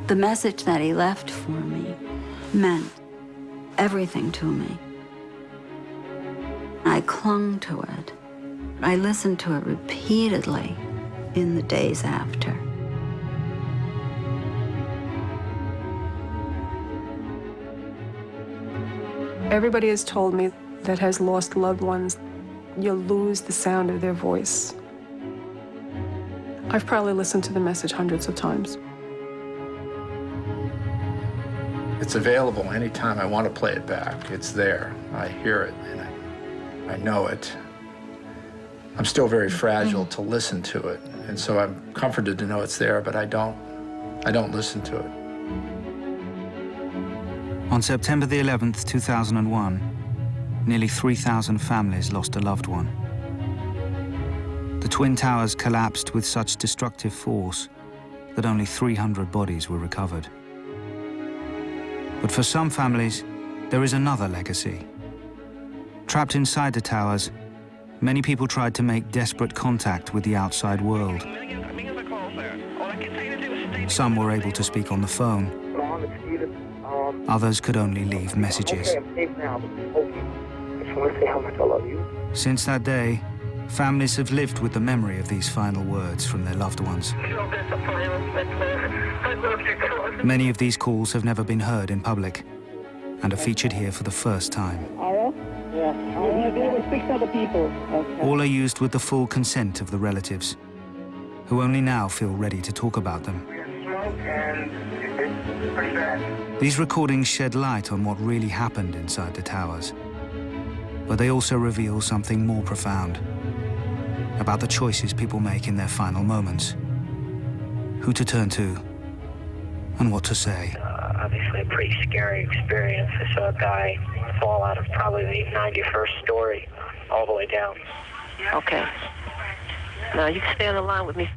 The message that he left for me meant everything to me. I clung to it. I listened to it repeatedly in the days after. Everybody has told me that has lost loved ones, you'll lose the sound of their voice. I've probably listened to the message hundreds of times. It's available anytime I want to play it back. It's there. I hear it, and I know it. I'm still very fragile to listen to it, and so I'm comforted to know it's there, but I don't listen to it. On September the 11th, 2001, nearly 3,000 families lost a loved one. The Twin Towers collapsed with such destructive force that only 300 bodies were recovered. But for some families, there is another legacy. Trapped inside the towers, many people tried to make desperate contact with the outside world. Some were able to speak on the phone. Others could only leave messages. Okay, I'm safe now. Okay. I just want to say how much I love you. Since that day, families have lived with the memory of these final words from their loved ones. Many of these calls have never been heard in public and are featured here for the first time. Yeah. I want to be able to speak to other people. Okay. All are used with the full consent of the relatives, who only now feel ready to talk about them. These recordings shed light on what really happened inside the towers, but they also reveal something more profound about the choices people make in their final moments, who to turn to, and what to say. Obviously a pretty scary experience. I saw a guy fall out of probably the 91st story all the way down. Okay. Now you can stay on the line with me.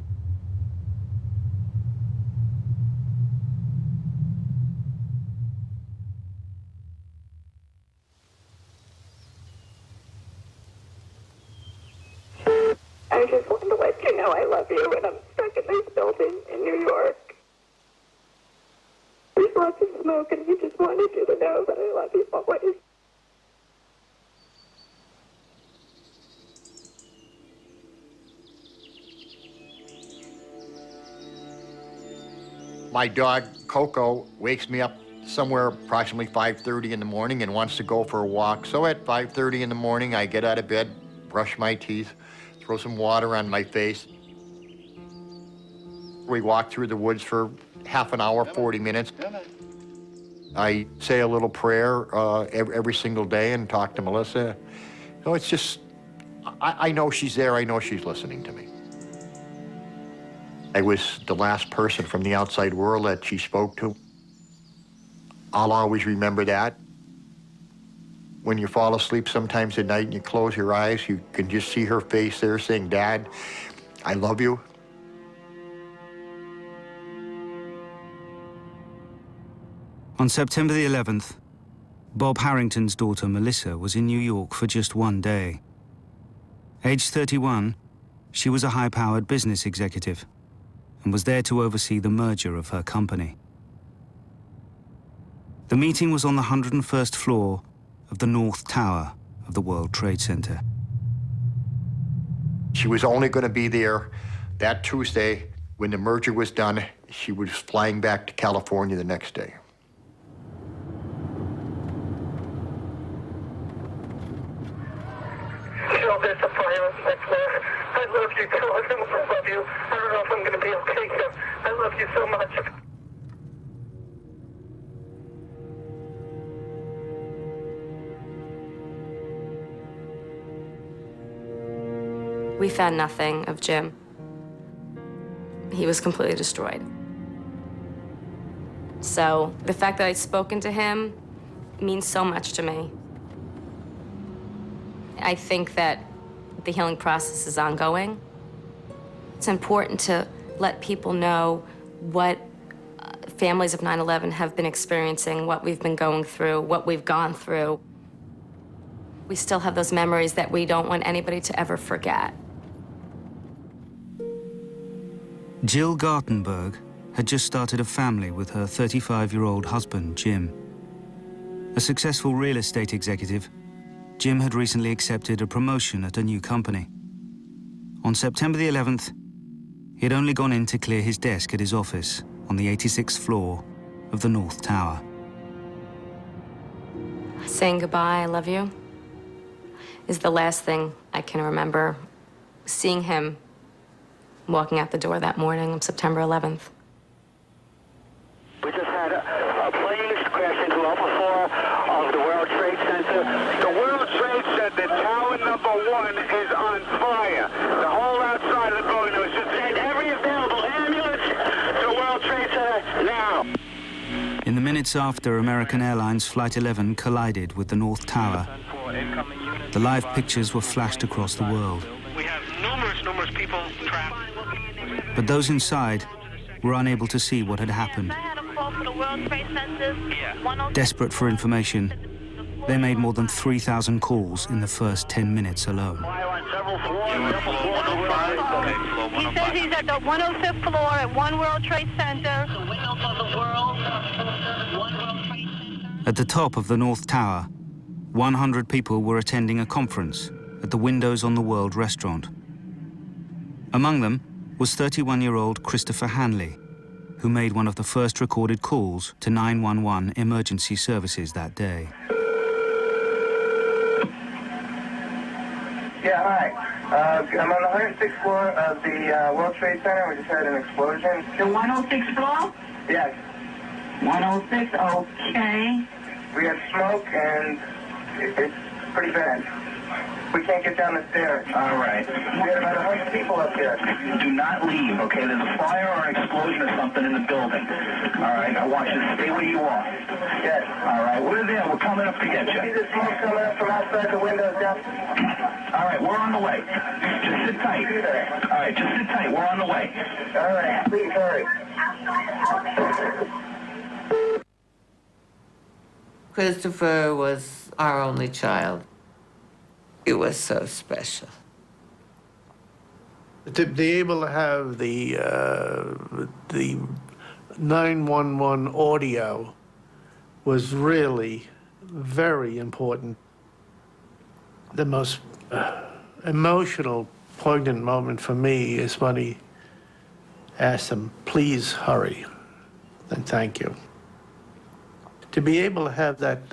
I just wanted to let you know I love you, and I'm stuck in this building in New York. There's lots of smoke, and I just wanted you to know that I love you always. My dog, Coco, wakes me up somewhere approximately 5:30 in the morning and wants to go for a walk. So at 5:30 in the morning, I get out of bed, brush my teeth, throw some water on my face. We walk through the woods for half an hour, 40 minutes. I say a little prayer every single day and talk to Melissa. So it's just, I know she's there, I know she's listening to me. I was the last person from the outside world that she spoke to. I'll always remember that. When you fall asleep sometimes at night and you close your eyes, you can just see her face there saying, "Dad, I love you." On September the 11th, Bob Harrington's daughter Melissa was in New York for just one day. Aged 31, she was a high-powered business executive and was there to oversee the merger of her company. The meeting was on the 101st floor of the North Tower of the World Trade Center. She was only going to be there that Tuesday. When the merger was done, she was flying back to California the next day. I love you too. I love you. I don't know if I'm going to be okay here. I love you so much. We found nothing of Jim. He was completely destroyed. So the fact that I'd spoken to him means so much to me. I think that the healing process is ongoing. It's important to let people know what families of 9/11 have been experiencing, what we've been going through, what we've gone through. We still have those memories that we don't want anybody to ever forget. Jill Gartenberg had just started a family with her 35-year-old husband, Jim. A successful real estate executive, Jim had recently accepted a promotion at a new company. On September the 11th, he had only gone in to clear his desk at his office on the 86th floor of the North Tower. Saying goodbye, I love you, is the last thing I can remember seeing him walking out the door that morning of September 11th. We just had a plane crash into Alpha 4 of the World Trade Center. The World Trade Center, tower number 1 is on fire. The whole outside of the building was just send every available ambulance to World Trade Center now. In the minutes after American Airlines Flight 11 collided with the North Tower, the live pictures were flashed across the world. We have numerous people trapped. But those inside were unable to see what had happened. Desperate for information, they made more than 3,000 calls in the first 10 minutes alone. He says he's at the 105th floor at One World Trade Center. At the top of the North Tower, 100 people were attending a conference at the Windows on the World restaurant. Among them was 31-year-old Christopher Hanley, who made one of the first recorded calls to 911 emergency services that day. Yeah, hi. I'm on the 106th floor of the World Trade Center. We just had an explosion. The 106th floor? Yes. 106, okay. We have smoke, and it's pretty bad. We can't get down the stairs. All right. We had about 100 people up there. Do not leave, okay? There's a fire or an explosion or something in the building. All right, I want you to stay where you are. Yes. All right, we're there. We're coming up to get See you. the smoke coming up from outside the windows down? All right, we're on the way. Just sit tight. All right, just sit tight. We're on the way. All right, please hurry. Christopher was our only child. It was so special. To be able to have the 911 audio was really very important. The most emotional, poignant moment for me is when he asked him, please hurry, and thank you. To be able to have that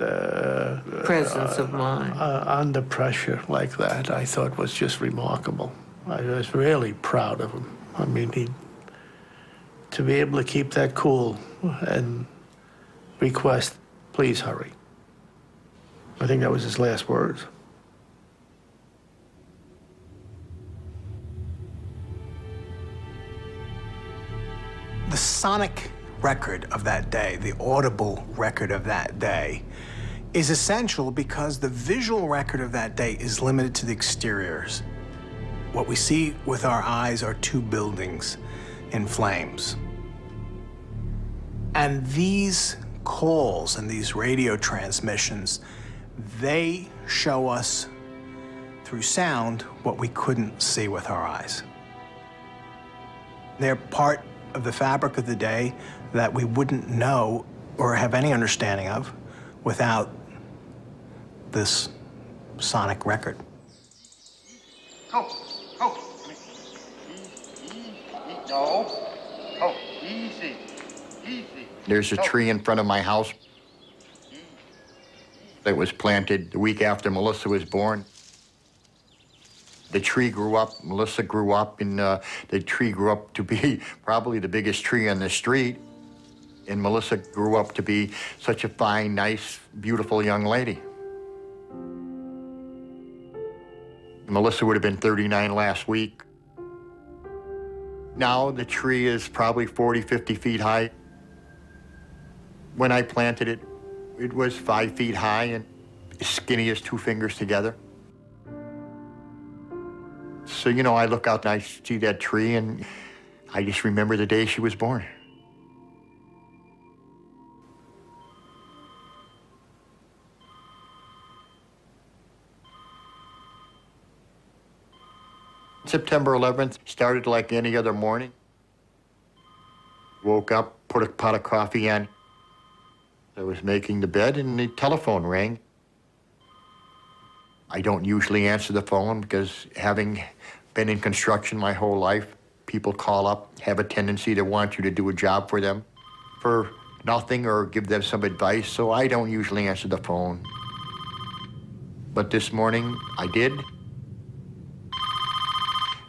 Presence of mind. Under pressure like that, I thought was just remarkable. I was really proud of him. I mean, to be able to keep that cool and request, please hurry. I think that was his last words. The sonic record of that day, the audible record of that day, is essential because the visual record of that day is limited to the exteriors. What we see with our eyes are two buildings in flames. And these calls and these radio transmissions, they show us through sound what we couldn't see with our eyes. They're part of the fabric of the day that we wouldn't know or have any understanding of without this sonic record. There's a tree in front of my house that was planted the week after Melissa was born. The tree grew up, Melissa grew up, and the tree grew up to be probably the biggest tree on the street. And Melissa grew up to be such a fine, nice, beautiful young lady. Melissa would have been 39 last week. Now the tree is probably 40, 50 feet high. When I planted it, it was 5 feet high and as skinny as 2 fingers together. So, you know, I look out and I see that tree and I just remember the day she was born. September 11th started like any other morning. Woke up, put a pot of coffee on. I was making the bed and the telephone rang. I don't usually answer the phone because having been in construction my whole life, people call up, have a tendency to want you to do a job for them for nothing or give them some advice, so I don't usually answer the phone. But this morning, I did.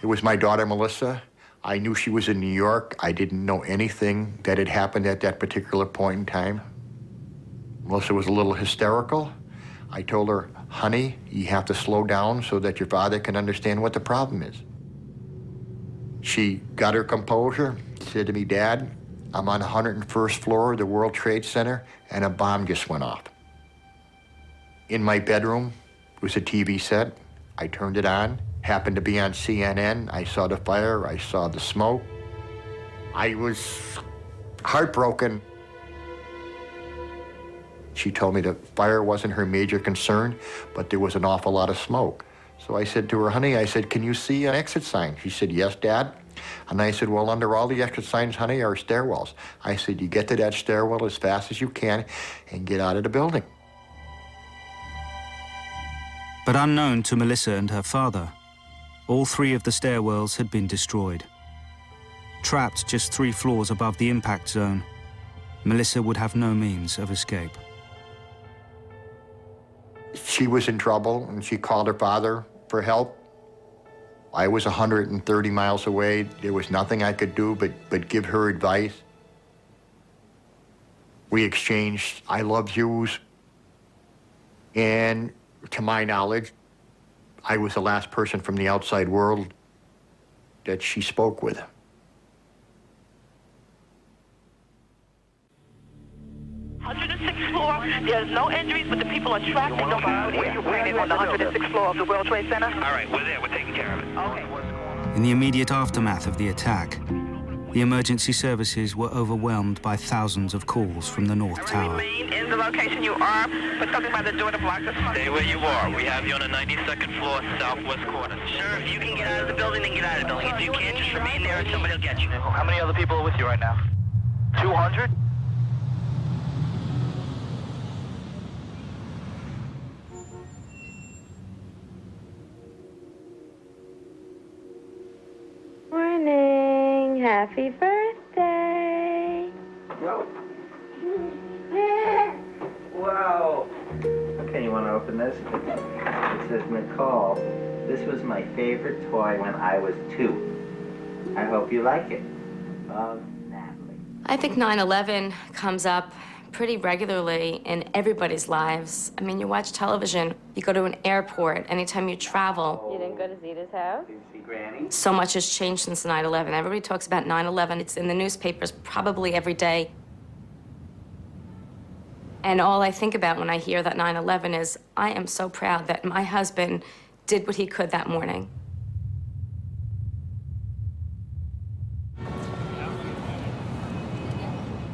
It was my daughter, Melissa. I knew she was in New York. I didn't know anything that had happened at that particular point in time. Melissa was a little hysterical. I told her, honey, you have to slow down so that your father can understand what the problem is. She got her composure, said to me, Dad, I'm on the 101st floor of the World Trade Center and a bomb just went off. In my bedroom was a TV set. I turned it on, happened to be on CNN. I saw the fire, I saw the smoke. I was heartbroken. She told me the fire wasn't her major concern, but there was an awful lot of smoke. So I said to her, honey, I said, can you see an exit sign? She said, yes, Dad. And I said, well, under all the exit signs, honey, are stairwells. I said, you get to that stairwell as fast as you can and get out of the building. But unknown to Melissa and her father, all 3 of the stairwells had been destroyed. Trapped just 3 floors above the impact zone, Melissa would have no means of escape. She was in trouble, and she called her father for help. I was 130 miles away. There was nothing I could do but give her advice. We exchanged I love yous. And to my knowledge, I was the last person from the outside world that she spoke with. Floor. There's no injuries, but the people are trapped and don't know where. On the 106th floor of the World Trade Center? All right, we're there. We're taking care of it. Okay. In the immediate aftermath of the attack, the emergency services were overwhelmed by thousands of calls from the North Tower. Remain in the location you are, but something by the door to block us. Stay where you are. We have you on the 92nd floor, southwest corner. Sure, if you can get out of the building, then get out of the building. If you can't, just remain there and somebody will get you. How many other people are with you right now? 200? Morning. Happy birthday. Wow. Okay, you want to open this? It says, Nicole, this was my favorite toy when I was 2. I hope you like it. Love, Natalie. I think 9/11 comes up pretty regularly in everybody's lives. I mean, you watch television, you go to an airport, anytime you travel. You didn't go to Zita's house? Did you see Granny? So much has changed since 9/11. Everybody talks about 9/11. It's in the newspapers probably every day. And all I think about when I hear that 9/11 is, I am so proud that my husband did what he could that morning.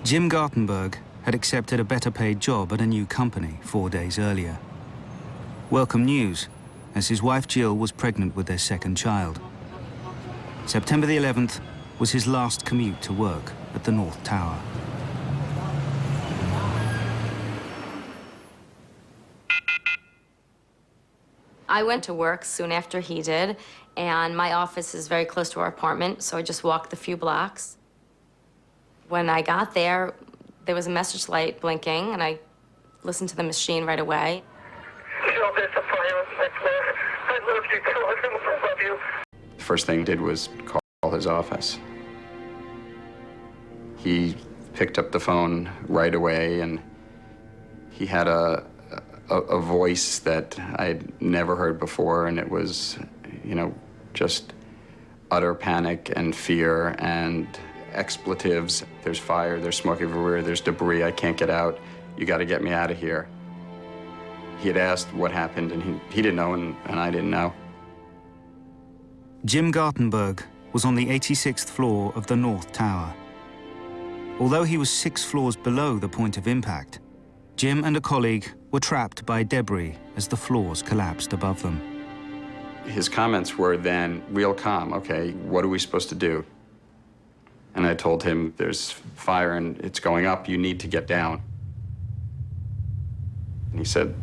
Jim Gartenberg had accepted a better-paid job at a new company 4 days earlier. Welcome news, as his wife Jill was pregnant with their second child. September the 11th was his last commute to work at the North Tower. I went to work soon after he did, and my office is very close to our apartment, so I just walked the few blocks. When I got there was a message light blinking, and I listened to the machine right away. There's a fire on my floor. I love you, too. I love you. The first thing he did was call his office. He picked up the phone right away, and he had a voice that I'd never heard before, and it was, just utter panic and fear and expletives. There's fire, there's smoke everywhere, there's debris, I can't get out. You got to get me out of here. He had asked what happened, and he didn't know, and I didn't know. Jim Gartenberg was on the 86th floor of the North Tower. Although he was 6 floors below the point of impact, Jim and a colleague were trapped by debris as the floors collapsed above them. His comments were then real calm. Okay, what are we supposed to do? And I told him, there's fire and it's going up, you need to get down. And he said,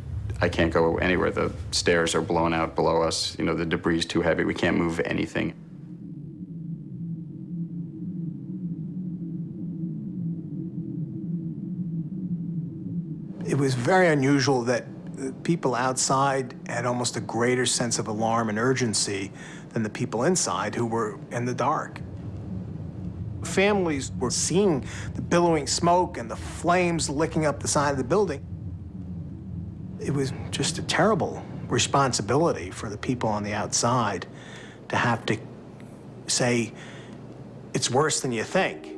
I can't go anywhere. The stairs are blown out below us. You know, the debris is too heavy. We can't move anything. It was very unusual that people outside had almost a greater sense of alarm and urgency than the people inside who were in the dark. Families were seeing the billowing smoke and the flames licking up the side of the building. It was just a terrible responsibility for the people on the outside to have to say, it's worse than you think.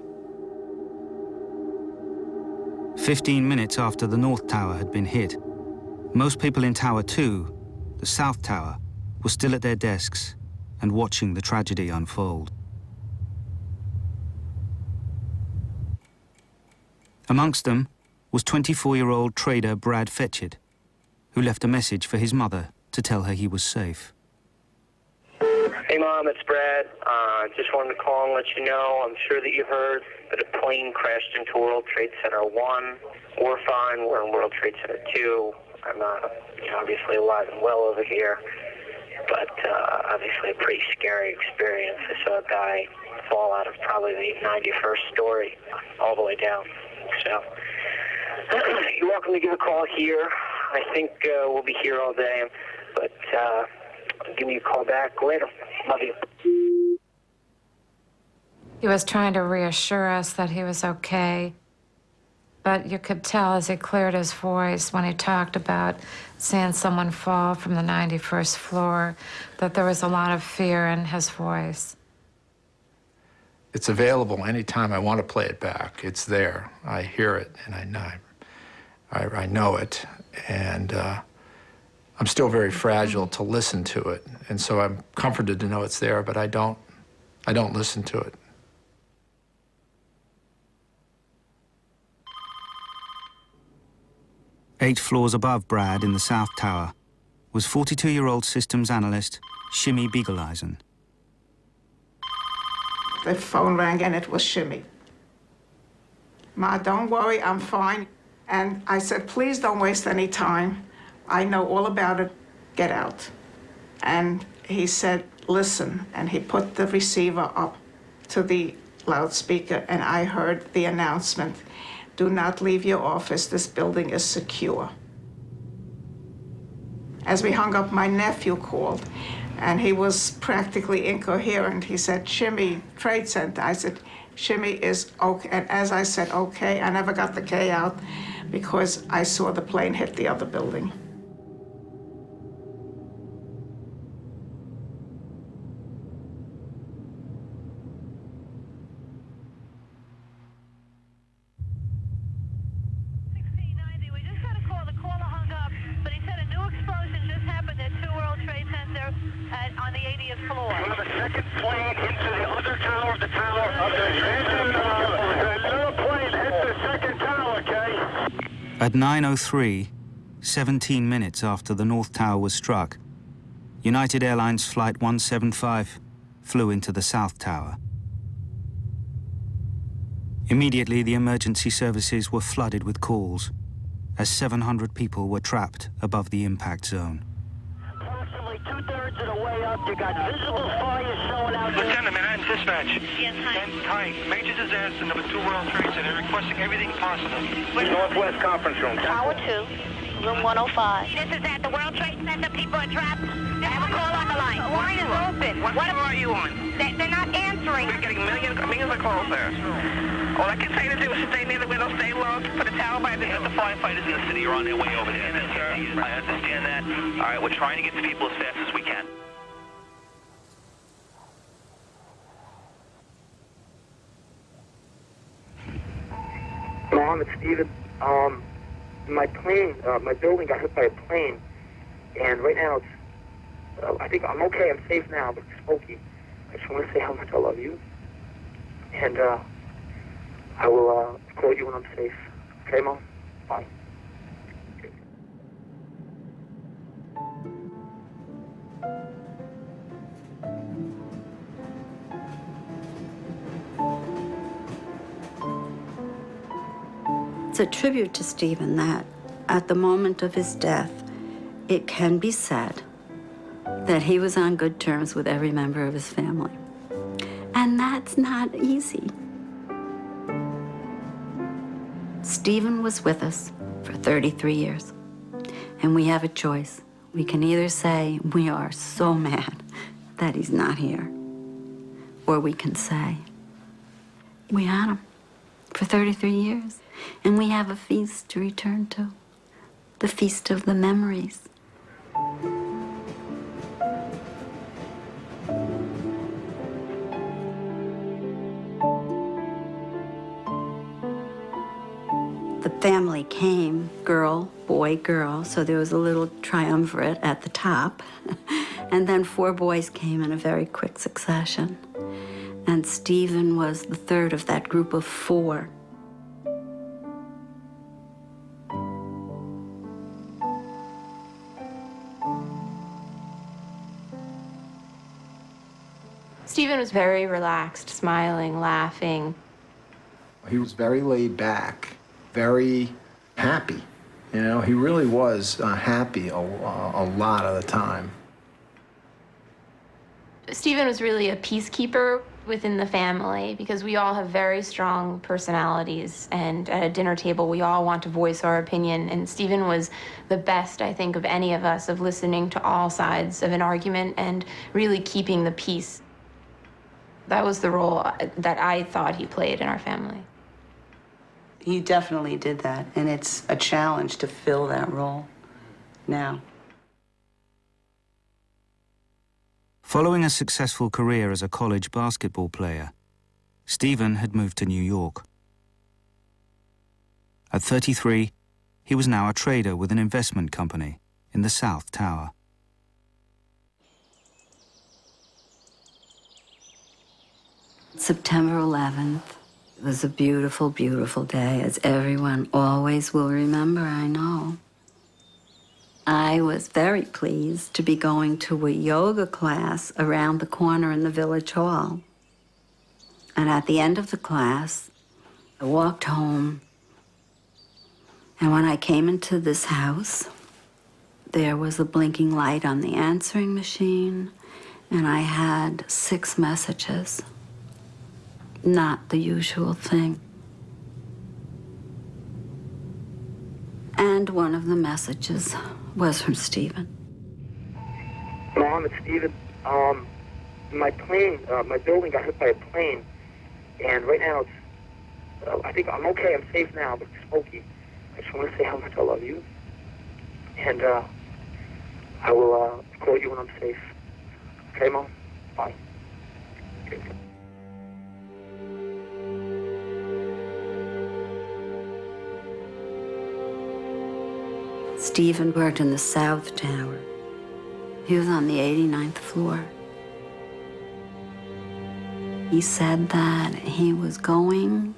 15 minutes after the North Tower had been hit, most people in Tower 2, the South Tower, were still at their desks and watching the tragedy unfold. Amongst them was 24-year-old trader Brad Fetchard, who left a message for his mother to tell her he was safe. Hey, Mom, it's Brad. Just wanted to call and let you know, I'm sure that you heard that a plane crashed into World Trade Center 1. We're fine. We're in World Trade Center 2. I'm obviously alive and well over here, but obviously a pretty scary experience. I saw a guy fall out of probably the 91st story all the way down. So you're welcome to give a call here. I think we'll be here all day, but give me a call back later. Love you. He was trying to reassure us that he was okay, but you could tell as he cleared his voice when he talked about seeing someone fall from the 91st floor that there was a lot of fear in his voice. It's available anytime I want to play it back. It's there. I hear it, and I know it, and I'm still very fragile to listen to it, and so I'm comforted to know it's there, but I don't listen to it. Eight floors above Brad in the South Tower was 42-year-old systems analyst Shimmy Beagleisen. The phone rang and it was Shimmy. Ma, don't worry, I'm fine. And I said, please don't waste any time. I know all about it. Get out. And he said, listen. And he put the receiver up to the loudspeaker, and I heard the announcement, do not leave your office. This building is secure. As we hung up, my nephew called, and he was practically incoherent. He said, Shimmy, Trade Center. I said, Shimmy is okay. And as I said, okay, I never got the K out because I saw the plane hit the other building. On the 80th floor. You have a second plane into the other tower of the tower. Another plane hit the second tower, okay? At 9:03, 17 minutes after the North Tower was struck, United Airlines Flight 175 flew into the South Tower. Immediately, the emergency services were flooded with calls, as 700 people were trapped above the impact zone. Approximately 2/3 of the way up, you got visible fire showing out. Lieutenant, Manhattan Dispatch. Yes, hi. Major disaster, number 2 World Trade Center, requesting everything possible. Northwest conference room. Tower 2, room 105. This is at the World Trade Center. People are trapped. I have a call on the line. The line is open. What floor are you on? They're not answering. We're getting millions of calls there. All I can say to do is stay near the window, stay low, put a towel by the firefighters in the city are on their way over there. Yes, sir. I understand that. All right, we're trying to get to people as fast as we can. Mom, it's Steven. My plane, my building got hit by a plane, and right now it's, I think I'm okay, I'm safe now, but it's smoky. I just want to say how much I love you, and I will call you when I'm safe. Okay, Mom? Bye. a tribute to Stephen that at the moment of his death, it can be said that he was on good terms with every member of his family. And that's not easy. Stephen was with us for 33 years, and we have a choice. We can either say we are so mad that he's not here, or we can say we had him for 33 years, and we have a feast to return to, the feast of the memories. The family came, girl, boy, girl, so there was a little triumvirate at the top. And then 4 boys came in a very quick succession. And Stephen was the third of that group of 4. Stephen was very relaxed, smiling, laughing. He was very laid back, very happy. You know, he really was happy a lot of the time. Stephen was really a peacekeeper within the family because we all have very strong personalities, and at a dinner table we all want to voice our opinion, and Stephen was the best, I think, of any of us, of listening to all sides of an argument and really keeping the peace. That was the role that I thought he played in our family. He definitely did that, and it's a challenge to fill that role now. Following a successful career as a college basketball player, Stephen had moved to New York. At 33, he was now a trader with an investment company in the South Tower. September 11th was a beautiful, beautiful day, as everyone always will remember, I know. I was very pleased to be going to a yoga class around the corner in the village hall. And at the end of the class, I walked home. And when I came into this house, there was a blinking light on the answering machine, and I had 6 messages. Not the usual thing. And one of the messages was from Stephen. Mom, it's Stephen. My building got hit by a plane, and right now it's, I think I'm okay, I'm safe now, but it's smoky. I just want to say how much I love you, and I will call you when I'm safe. Okay, Mom? Bye. Okay. Stephen worked in the South Tower. He was on the 89th floor. He said that he was going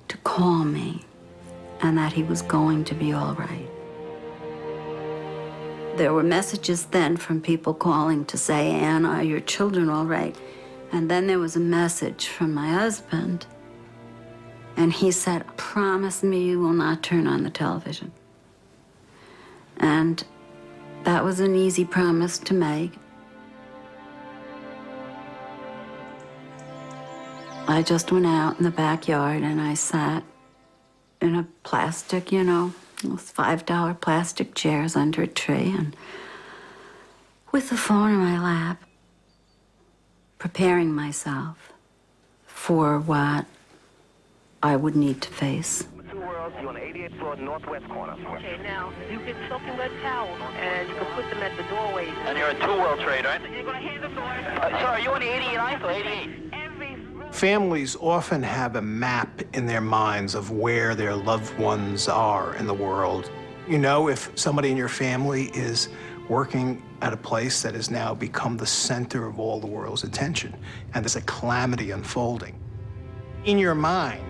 to call me and that he was going to be all right. There were messages then from people calling to say, "Anne, are your children all right?" And then there was a message from my husband, and he said, "Promise me you will not turn on the television." And that was an easy promise to make. I just went out in the backyard and I sat in a plastic, those $5 plastic chairs under a tree, and with the phone in my lap, preparing myself for what I would need to face. You're on the 88th floor, northwest corner. Okay, now, you get soaking wet towels, and you can put them at the doorways. And you're a 2 World Trade, right? You're going to hand them doors. Sir, are you on the 89th or 88th? Families often have a map in their minds of where their loved ones are in the world. You know, if somebody in your family is working at a place that has now become the center of all the world's attention, and there's a calamity unfolding, in your mind,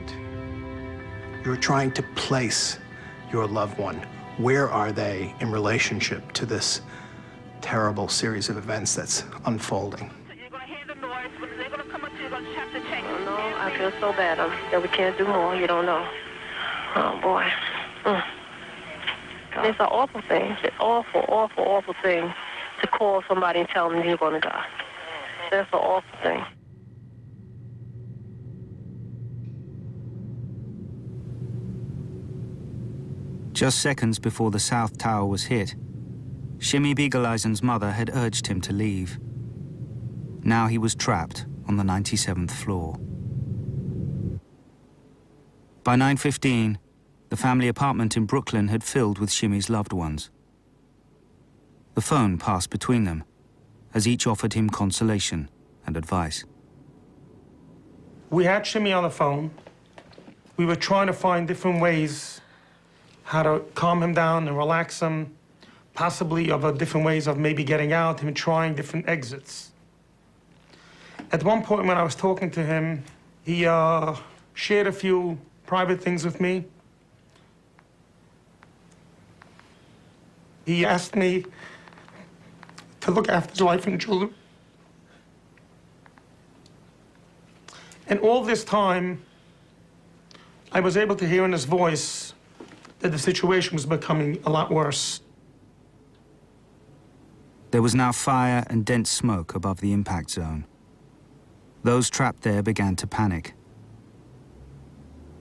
you're trying to place your loved one. Where are they in relationship to this terrible series of events that's unfolding? You're going to hand them doors, but they're going to come up to you, you're going to have to check. Oh, no, I feel so bad. That we can't do more. You don't know. Oh, boy. It's an awful thing. It's an awful, awful, awful thing to call somebody and tell them you're going to die. That's an awful thing. Just seconds before the South Tower was hit, Shimmy Beagle-Eisen's mother had urged him to leave. Now he was trapped on the 97th floor. By 9:15, the family apartment in Brooklyn had filled with Shimmy's loved ones. The phone passed between them, as each offered him consolation and advice. We had Shimmy on the phone. We were trying to find different ways how to calm him down and relax him, possibly of different ways of maybe getting out, him trying different exits. At one point when I was talking to him, he shared a few private things with me. He asked me to look after his wife and children. And all this time, I was able to hear in his voice that the situation was becoming a lot worse. There was now fire and dense smoke above the impact zone. Those trapped there began to panic.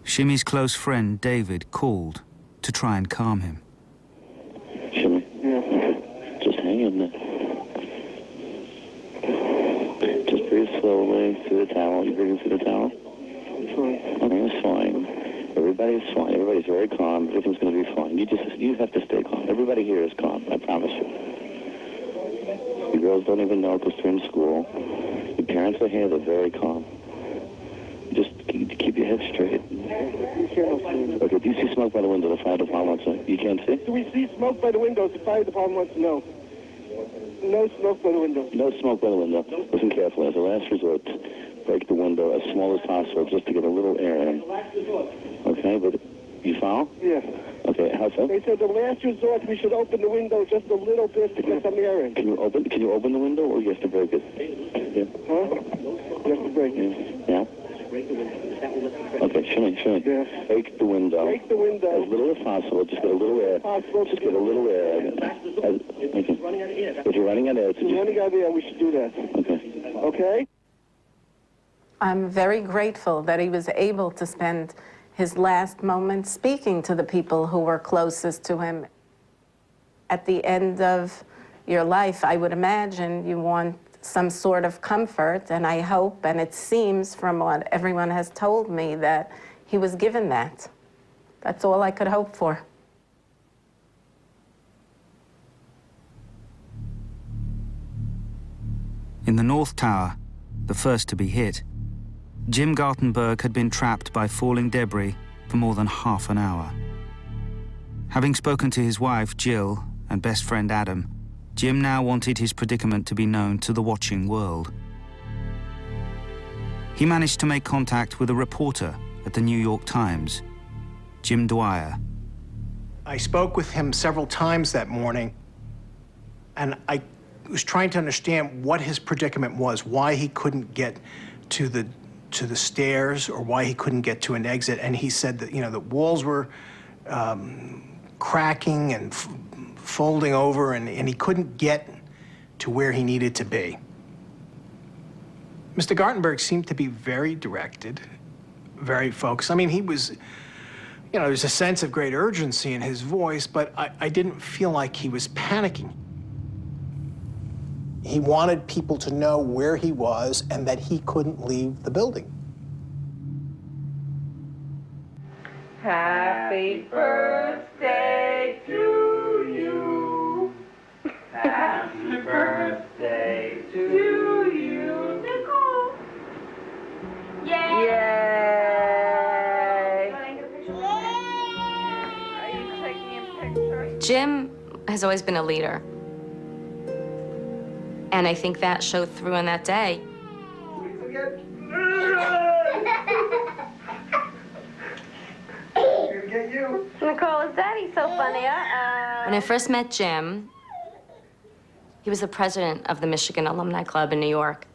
Shimmy's close friend, David, called to try and calm him. Shimmy? Yeah. Just hang in there. Just breathe slowly through the towel. You breathing through the towel? Everything's fine. Everybody's fine. Everybody's very calm. Everything's going to be fine. You have to stay calm. Everybody here is calm, I promise you. The girls don't even know because they're in school. The parents are here. They're very calm. Just keep your head straight. Okay, do you see smoke by the window? The fire department wants to... You can't see? Do we see smoke by the windows? The fire department wants to know. No smoke by the window. No smoke by the window. Listen carefully. As a last resort, break the window as small as possible just to get a little air in. Okay, but you follow? Yes. Okay, how so? They said the last resort we should open the window just a little bit to get some air in. Can you open the window or you have to break it? Yeah. Huh? You have to break it. Yeah? Okay, Shimmy. Yeah. Break the window. Break the window. As little as possible. Just get a little air. Just get a little air. Okay. But you're running out of air. You're running out of air. We should do that. Okay. Okay? I'm very grateful that he was able to spend his last moments speaking to the people who were closest to him. At the end of your life, I would imagine you want some sort of comfort, and I hope, and it seems from what everyone has told me, that he was given that. That's all I could hope for. In the North Tower, the first to be hit, Jim Gartenberg had been trapped by falling debris for more than half an hour. Having spoken to his wife, Jill, and best friend, Adam, Jim now wanted his predicament to be known to the watching world. He managed to make contact with a reporter at the New York Times, Jim Dwyer. I spoke with him several times that morning, and I was trying to understand what his predicament was, why he couldn't get to the stairs or why he couldn't get to an exit. And he said that, the walls were cracking and folding over, and he couldn't get to where he needed to be. Mr. Gartenberg seemed to be very directed, very focused. I mean, he was, there's a sense of great urgency in his voice, but I didn't feel like he was panicking. He wanted people to know where he was and that he couldn't leave the building. Happy birthday to you. Happy birthday to you. Nicole. Yay! Are you taking a picture? Jim has always been a leader. And I think that showed through on that day. Get you. Nicole, is Daddy so funny? When I first met Jim, he was the president of the Michigan Alumni Club in New York.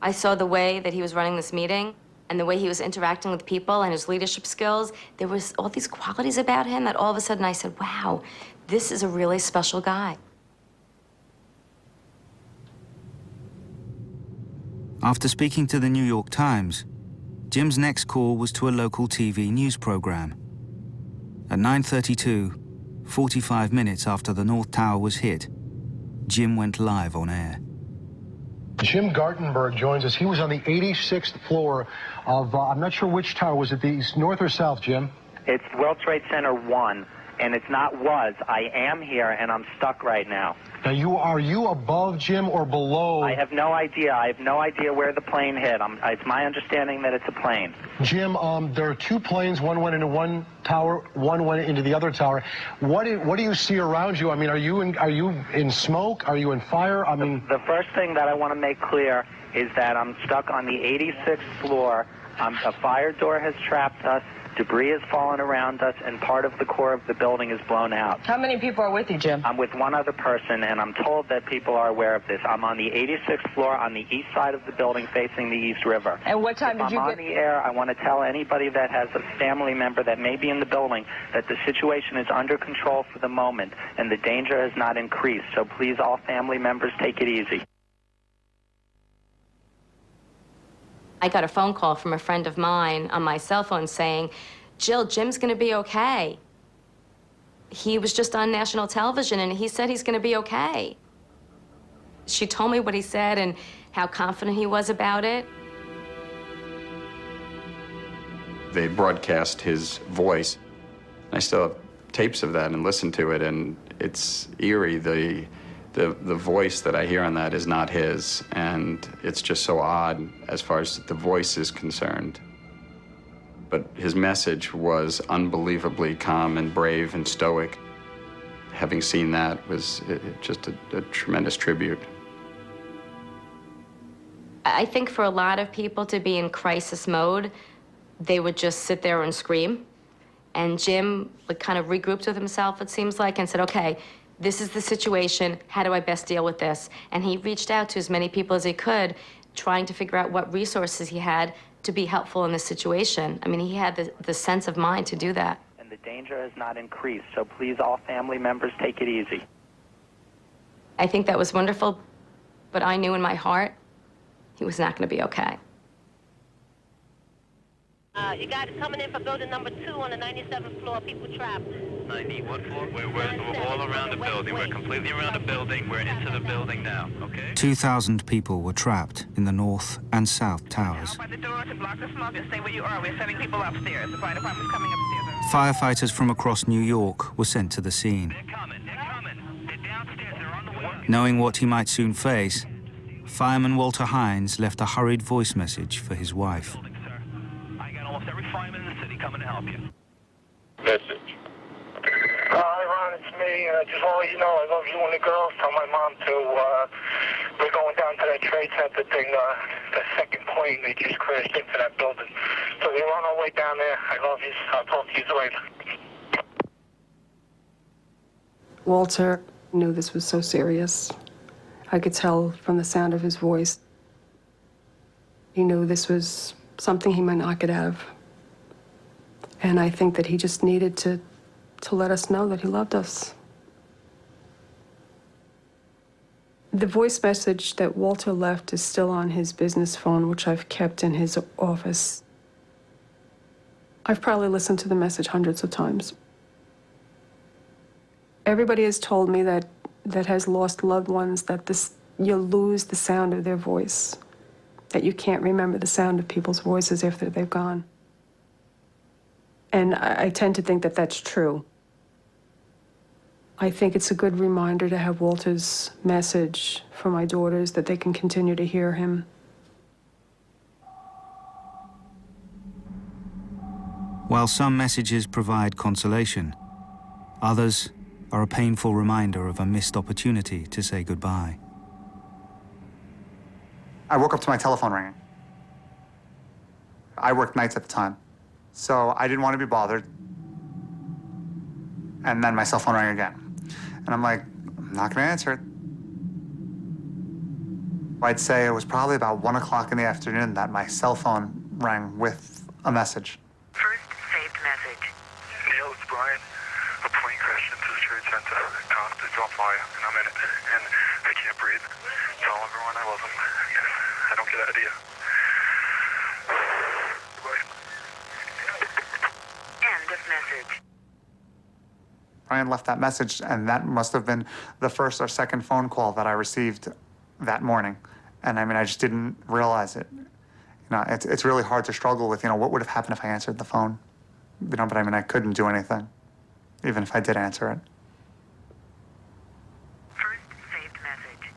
I saw the way that he was running this meeting, and the way he was interacting with people and his leadership skills, there was all these qualities about him that all of a sudden I said, wow, this is a really special guy. After speaking to the New York Times, Jim's next call was to a local TV news program. At 9:32, 45 minutes after the North Tower was hit, Jim went live on air. Jim Gartenberg joins us. He was on the 86th floor of, I'm not sure which tower. Was it the north or south, Jim? It's World Trade Center 1, and it's not was. I am here, and I'm stuck right now. Now, are you above, Jim, or below? I have no idea. I have no idea where the plane hit. It's my understanding that it's a plane. Jim, there are two planes. One went into one tower, one went into the other tower. What do you see around you? I mean, are you in smoke? Are you in fire? I mean, the first thing that I want to make clear is that I'm stuck on the 86th floor. A fire door has trapped us. Debris has fallen around us, and part of the core of the building is blown out. How many people are with you, Jim? I'm with one other person, and I'm told that people are aware of this. I'm on the 86th floor on the east side of the building facing the East River. And what time did you get... If I'm on the air, I want to tell anybody that has a family member that may be in the building that the situation is under control for the moment, and the danger has not increased. So please, all family members, take it easy. I got a phone call from a friend of mine on my cell phone saying, Jill, Jim's going to be okay. He was just on national television, and he said he's going to be okay. She told me what he said and how confident he was about it. They broadcast his voice. I still have tapes of that and listen to it, and it's eerie. The voice that I hear on that is not his, and it's just so odd as far as the voice is concerned. But his message was unbelievably calm and brave and stoic. Having seen that was just a tremendous tribute. I think for a lot of people to be in crisis mode, they would just sit there and scream. And Jim kind of regrouped with himself, it seems like, and said, okay, this is the situation, how do I best deal with this? And he reached out to as many people as he could, trying to figure out what resources he had to be helpful in this situation. I mean, he had the sense of mind to do that. And the danger has not increased, so please, all family members, take it easy. I think that was wonderful, but I knew in my heart he was not going to be okay. You guys coming in for building number 2 on the 97th floor, people trapped. 90, what floor? We're all around the building. We're completely around the building. We're into the building now, okay? 2,000 people were trapped in the north and south towers. By the door to block the smoke and stay where you are. We're sending people upstairs. The fire department's coming upstairs. Firefighters from across New York were sent to the scene. They're coming. They're downstairs. They're on the way. Knowing what he might soon face, fireman Walter Hines left a hurried voice message for his wife. I got almost every fireman in the city coming to help you. Message. Hi, Ron, it's me. Just want to let you know I love you and the girls. Tell my mom to, we're going down to that trade center thing, the second plane. They just crashed into that building. So we're on our way down there. I love you. I'll talk to you later. Walter knew this was so serious. I could tell from the sound of his voice. He knew this was something he might not get out of. And I think that he just needed to let us know that he loved us. The voice message that Walter left is still on his business phone, which I've kept in his office. I've probably listened to the message hundreds of times. Everybody has told me that has lost loved ones that you lose the sound of their voice, that you can't remember the sound of people's voices after they've gone. And I tend to think that that's true. I think it's a good reminder to have Walter's message for my daughters, that they can continue to hear him. While some messages provide consolation, others are a painful reminder of a missed opportunity to say goodbye. I woke up to my telephone ringing. I worked nights at the time, so I didn't want to be bothered. And then my cell phone rang again. And I'm like, I'm not going to answer it. I'd say it was probably about 1 o'clock in the afternoon that my cell phone rang with a message. First saved message. Neil, it's Brian. A plane crashed into the Trade Center. It's on fire, and I'm in it. And I can't breathe. Tell everyone I love them. I don't get out of here. Goodbye. End of message. Brian left that message, and that must have been the first or second phone call that I received that morning. And I mean, I just didn't realize it. You know, it's really hard to struggle with, you know, what would have happened if I answered the phone? You know, but I mean, I couldn't do anything, even if I did answer it. First saved message.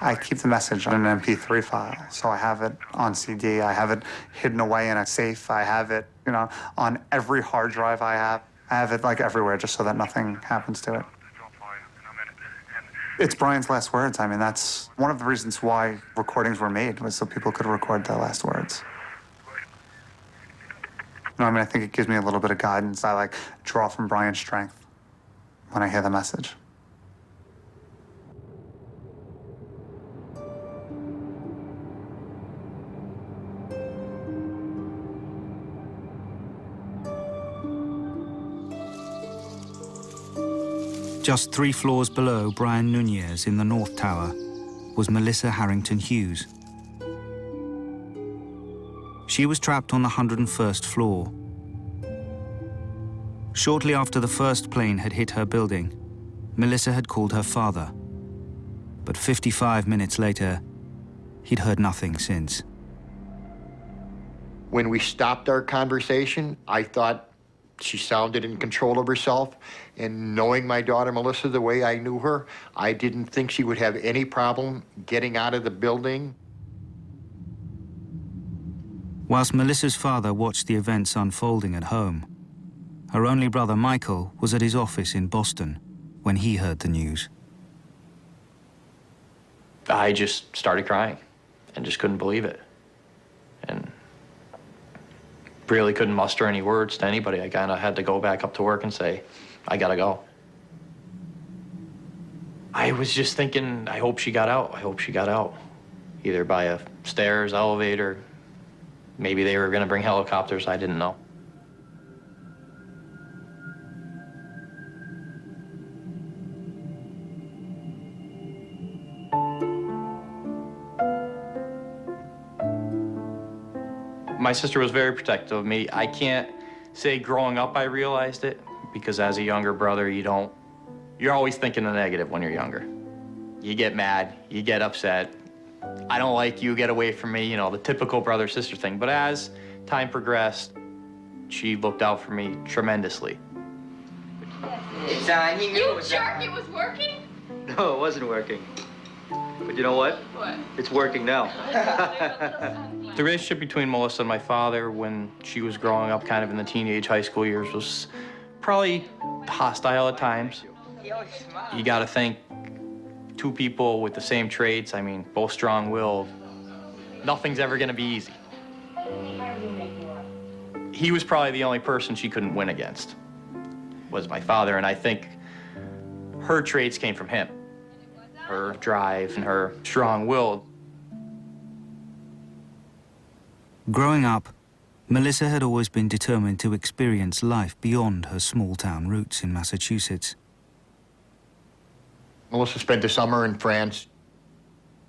I keep the message on an MP3 file, so I have it on CD, I have it hidden away in a safe, I have it, you know, on every hard drive I have it like everywhere just so that nothing happens to it. It's Brian's last words. I mean, that's one of the reasons why recordings were made, was so people could record their last words. No, I mean, I think it gives me a little bit of guidance. I like draw from Brian's strength when I hear the message. Just 3 floors below Brian Nunez in the North Tower was Melissa Harrington Hughes. She was trapped on the 101st floor. Shortly after the first plane had hit her building, Melissa had called her father. But 55 minutes later, he'd heard nothing since. When we stopped our conversation, I thought she sounded in control of herself, and knowing my daughter Melissa the way I knew her, I didn't think she would have any problem getting out of the building. Whilst Melissa's father watched the events unfolding at home, her only brother Michael was at his office in Boston when he heard the news. I just started crying and just couldn't believe it. And really couldn't muster any words to anybody. I kind of had to go back up to work and say, I gotta go. I was just thinking, I hope she got out. I hope she got out. Either by a stairs, elevator, maybe they were gonna bring helicopters, I didn't know. My sister was very protective of me. I can't say growing up I realized it, because as a younger brother, you're always thinking the negative when you're younger. You get mad, you get upset. I don't like you, get away from me, you know, the typical brother-sister thing. But as time progressed, she looked out for me tremendously. It's on. He knew You it was jerk, on. it was working? No, it wasn't working. But you know what? What? It's working now. The relationship between Melissa and my father when she was growing up kind of in the teenage high school years was probably hostile at times. You gotta think, 2 people with the same traits, I mean, both strong-willed, nothing's ever gonna be easy. He was probably the only person she couldn't win against, was my father, and I think her traits came from him. Her drive and her strong-willed. Growing up, Melissa had always been determined to experience life beyond her small-town roots in Massachusetts. Melissa spent the summer in France.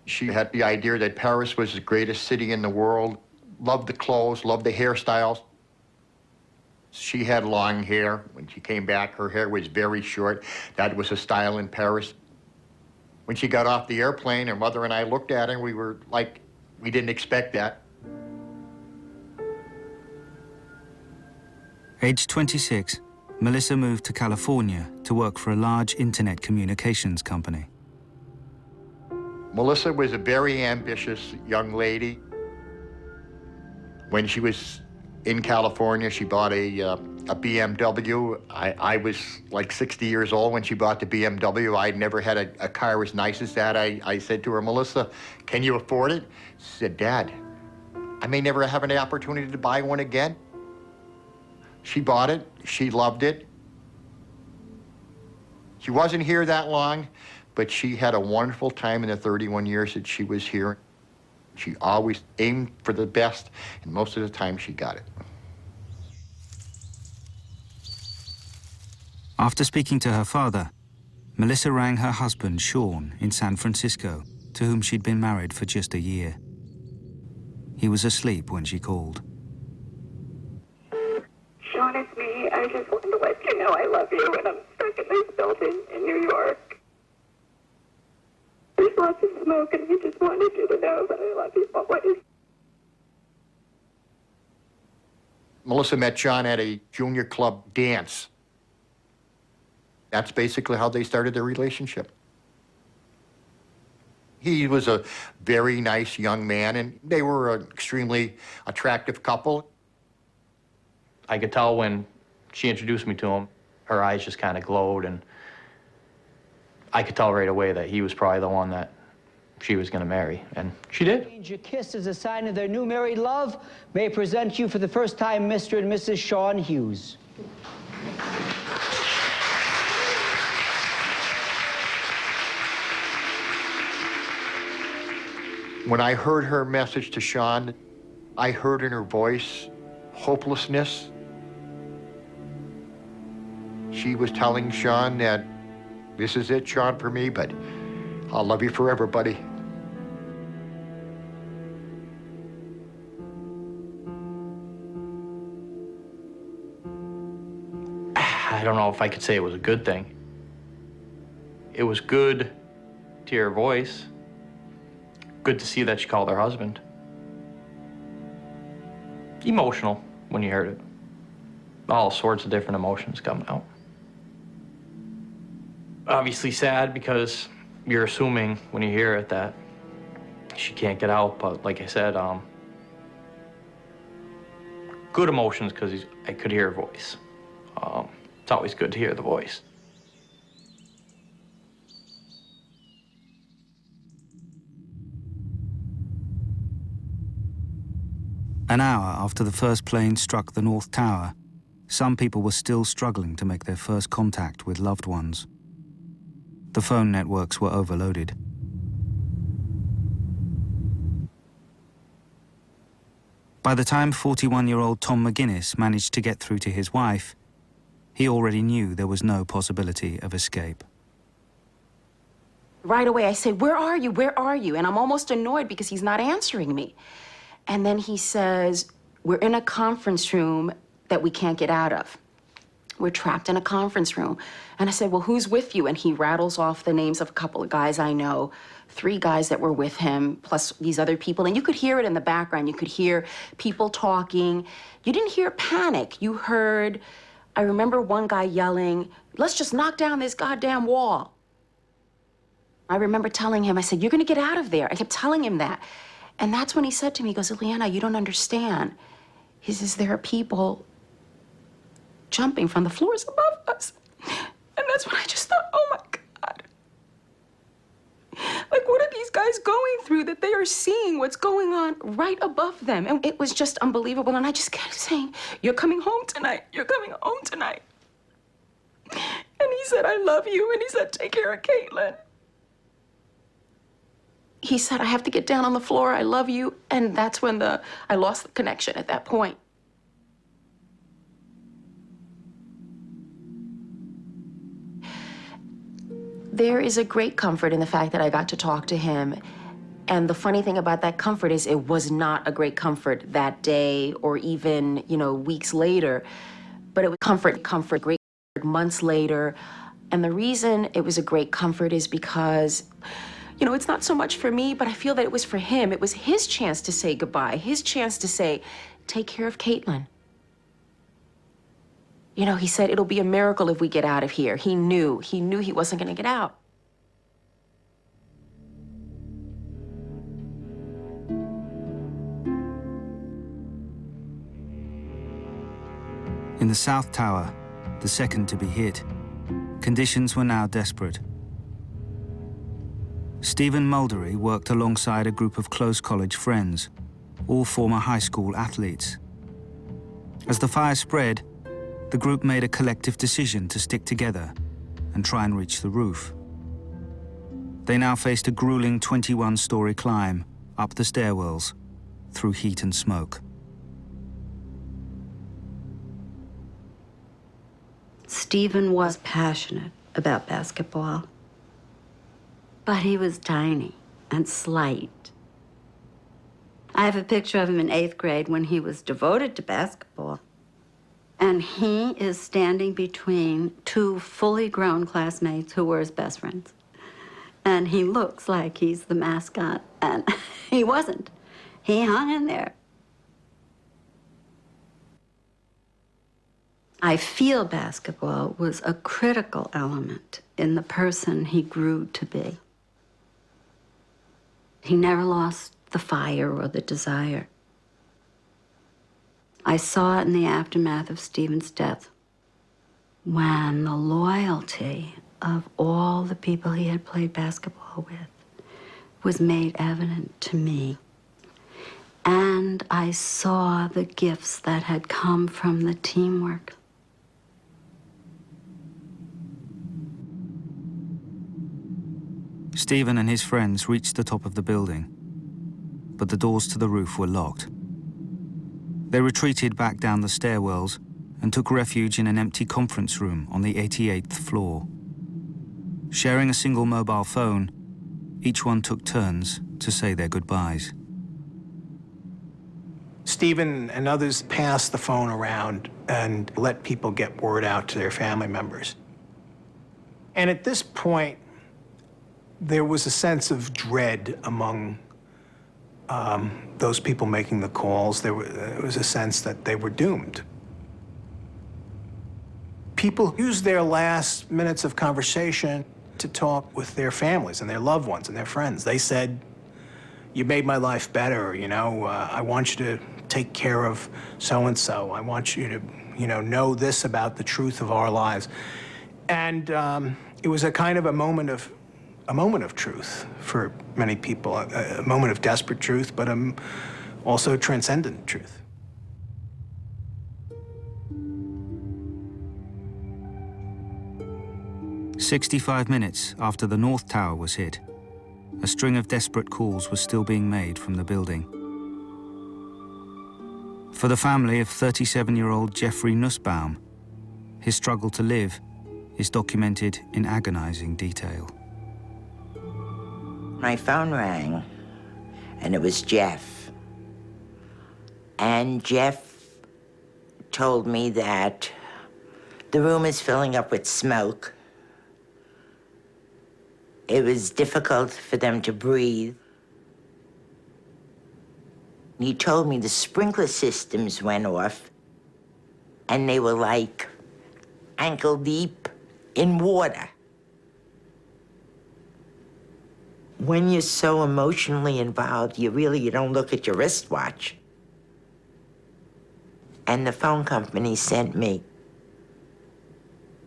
She had the idea that Paris was the greatest city in the world, loved the clothes, loved the hairstyles. She had long hair. When she came back, her hair was very short. That was a style in Paris. When she got off the airplane, her mother and I looked at her and we were like, we didn't expect that. Aged 26, Melissa moved to California to work for a large internet communications company. Melissa was a very ambitious young lady. When she was in California, she bought a BMW. I was like 60 years old when she bought the BMW. I'd never had a car as nice as that. I said to her, Melissa, can you afford it? She said, Dad, I may never have an opportunity to buy one again. She bought it, she loved it. She wasn't here that long, but she had a wonderful time in the 31 years that she was here. She always aimed for the best, and most of the time she got it. After speaking to her father, Melissa rang her husband, Sean, in San Francisco, to whom she'd been married for just a year. He was asleep when she called. Sean, it's me. I just wanted to let you know I love you, and I'm stuck in this building in New York. There's lots of smoke, and I just wanted you to know that I love you always. Melissa met John at a junior club dance. That's basically how they started their relationship. He was a very nice young man, and they were an extremely attractive couple. I could tell when she introduced me to him, her eyes just kind of glowed, and I could tell right away that he was probably the one that she was going to marry, and she did. Your kiss as a sign of their new married love may present you for the first time Mr. and Mrs. Sean Hughes. When I heard her message to Sean, I heard in her voice hopelessness. She was telling Sean that this is it, Sean, for me, but I'll love you forever, buddy. I don't know if I could say it was a good thing. It was good to hear her voice. Good to see that she called her husband. Emotional when you heard it. All sorts of different emotions coming out. Obviously sad because you're assuming when you hear it that she can't get out, but like I said, good emotions because I could hear her voice. It's always good to hear the voice. An hour after the first plane struck the North Tower, some people were still struggling to make their first contact with loved ones. The phone networks were overloaded. By the time 41-year-old Tom McGuinness managed to get through to his wife, he already knew there was no possibility of escape. Right away, I said, "Where are you? Where are you?" And I'm almost annoyed because he's not answering me. And then he says, "We're in a conference room that we can't get out of. We're trapped in a conference room." And I said, "Well, who's with you?" And he rattles off the names of a couple of guys I know, 3 guys that were with him, plus these other people. And you could hear it in the background. You could hear people talking. You didn't hear panic. You heard, I remember one guy yelling, "Let's just knock down this goddamn wall." I remember telling him, I said, "You're gonna get out of there." I kept telling him that. And that's when he said to me, he goes, "Ileana, you don't understand." He says, "There are people jumping from the floors above us." And that's when I just thought, oh my God. Like, what are these guys going through that they are seeing what's going on right above them? And it was just unbelievable. And I just kept saying, "You're coming home tonight. You're coming home tonight." And he said, "I love you." And he said, "Take care of Caitlin." He said, "I have to get down on the floor. I love you." And that's when I lost the connection at that point. There is a great comfort in the fact that I got to talk to him. And the funny thing about that comfort is it was not a great comfort that day or even, weeks later. But it was comfort, great months later. And the reason it was a great comfort is because it's not so much for me, but I feel that it was for him. It was his chance to say goodbye, his chance to say, "Take care of Caitlin." He said, "It'll be a miracle if we get out of here." He knew he wasn't going to get out. In the South Tower, the second to be hit, conditions were now desperate. Stephen Muldery worked alongside a group of close college friends, all former high school athletes. As the fire spread, the group made a collective decision to stick together and try and reach the roof. They now faced a grueling 21-story climb up the stairwells, through heat and smoke. Stephen was passionate about basketball, but he was tiny and slight. I have a picture of him in 8th grade when he was devoted to basketball. And he is standing between two fully grown classmates who were his best friends. And he looks like he's the mascot, and he wasn't. He hung in there. I feel basketball was a critical element in the person he grew to be. He never lost the fire or the desire. I saw it in the aftermath of Stephen's death, when the loyalty of all the people he had played basketball with was made evident to me. And I saw the gifts that had come from the teamwork. Stephen and his friends reached the top of the building, but the doors to the roof were locked. They retreated back down the stairwells and took refuge in an empty conference room on the 88th floor. Sharing a single mobile phone, each one took turns to say their goodbyes. Stephen and others passed the phone around and let people get word out to their family members. And at this point, there was a sense of dread among those people making the calls. There was a sense that they were doomed. People used their last minutes of conversation to talk with their families and their loved ones and their friends. They said, "You made my life better, you know, I want you to take care of so-and-so. I want you to, know this about the truth of our lives." And it was a kind of a moment of truth for many people, a moment of desperate truth, but also transcendent truth. "65 minutes after the North Tower was hit, a string of desperate calls was still being made from the building. For the family of 37-year-old Jeffrey Nussbaum, his struggle to live is documented in agonizing detail. My phone rang, and it was Jeff. And Jeff told me that the room is filling up with smoke. It was difficult for them to breathe. He told me the sprinkler systems went off, and they were like ankle deep in water. When you're so emotionally involved, you don't look at your wristwatch. And the phone company sent me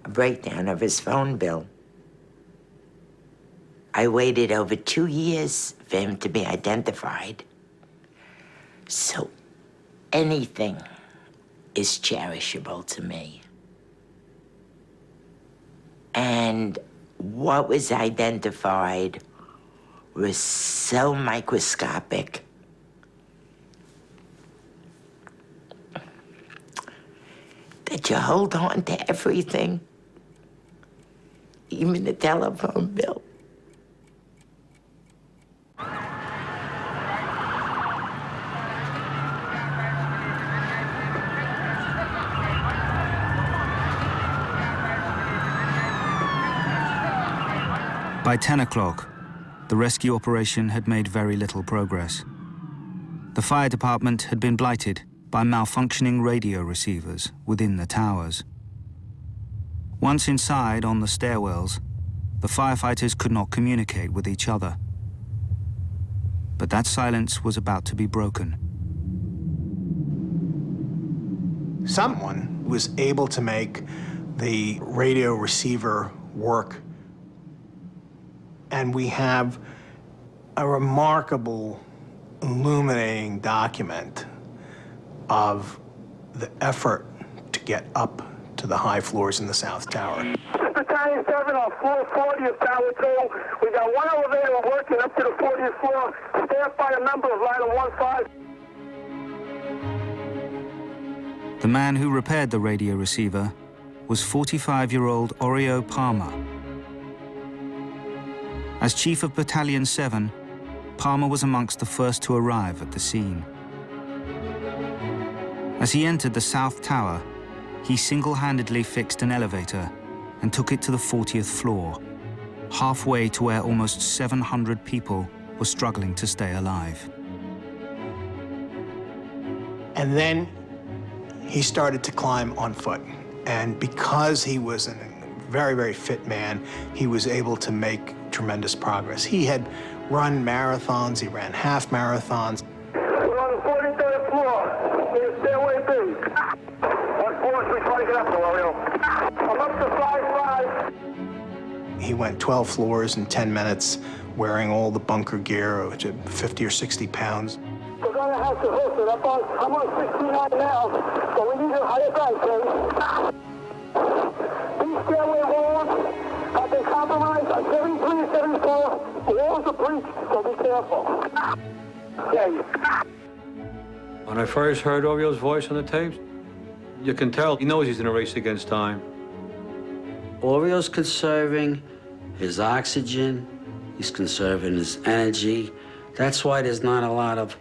a breakdown of his phone bill. I waited over 2 years for him to be identified. So anything is cherishable to me. And what was identified was so microscopic that you hold on to everything, even the telephone bill. By 10 o'clock, the rescue operation had made very little progress. The fire department had been blighted by malfunctioning radio receivers within the towers. Once inside on the stairwells, the firefighters could not communicate with each other. But that silence was about to be broken. Someone was able to make the radio receiver work. And we have a remarkable, illuminating document of the effort to get up to the high floors in the South Tower. This is the 97 on floor 40 of Tower 2. We got one elevator working up to the 40th floor, staffed by a member of Line 15. The man who repaired the radio receiver was 45-year-old Oreo Palmer. As Chief of Battalion 7, Palmer was amongst the first to arrive at the scene. As he entered the South Tower, he single-handedly fixed an elevator and took it to the 40th floor, halfway to where almost 700 people were struggling to stay alive. And then he started to climb on foot. And because he was a very, very fit man, he was able to make tremendous progress. He had run marathons, he ran half marathons. We're on the 43rd floor. There's stairway B. What floor should we try to get up to, Oreo? I'm up to 5'5". He went 12 floors in 10 minutes, wearing all the bunker gear, which is 50 or 60 pounds. We're going to have to host it. I'm on 69 now, so we need a higher bank, please. These stairway walls have been compromised on 73 and 74. The walls are breached, so be careful. Yeah. When I first heard Oreo's voice on the tapes, you can tell he knows he's in a race against time. Oreo's conserving his oxygen, he's conserving his energy. That's why there's not a lot of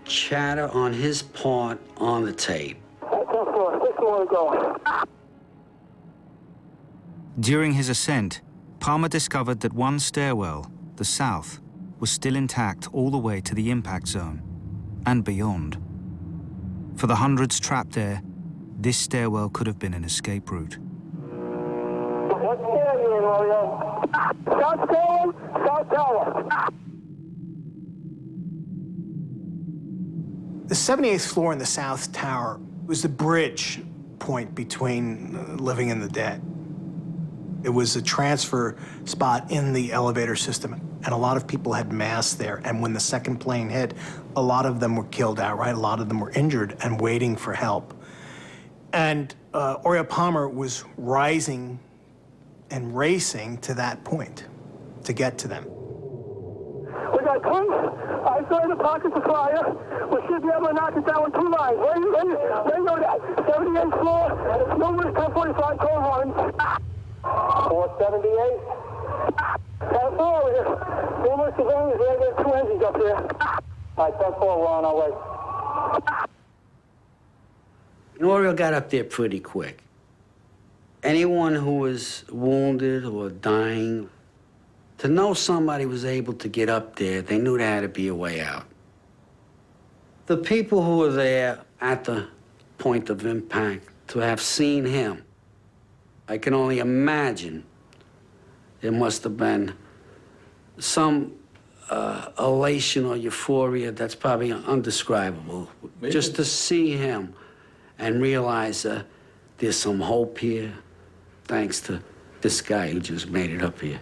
chatter on his part on the tape. During his ascent, Palmer discovered that one stairwell, the south, was still intact all the way to the impact zone and beyond. For the hundreds trapped there, this stairwell could have been an escape route. What stair are you in, Oreo? South Tower, South Tower. The 78th floor in the South Tower was the bridge point between living and the dead. It was a transfer spot in the elevator system, and a lot of people had mass there. And when the second plane hit, a lot of them were killed outright, a lot of them were injured and waiting for help. And Oreo Palmer was rising and racing to that point to get to them. We got twins. I saw the pockets of fire. We should be able to knock it down with 2 lines. Where you know that? 78th floor, numerous 1045 call runs. 478. That's all of it. Numerous civilians there. There's 2 engines up there. All right, 10-4, we're on our way. Oreo got up there pretty quick. Anyone who was wounded or dying, to know somebody was able to get up there, they knew there had to be a way out. The people who were there at the point of impact, to have seen him, I can only imagine there must have been some elation or euphoria that's probably undescribable. Maybe. Just to see him and realize there's some hope here, thanks to this guy who just made it up here.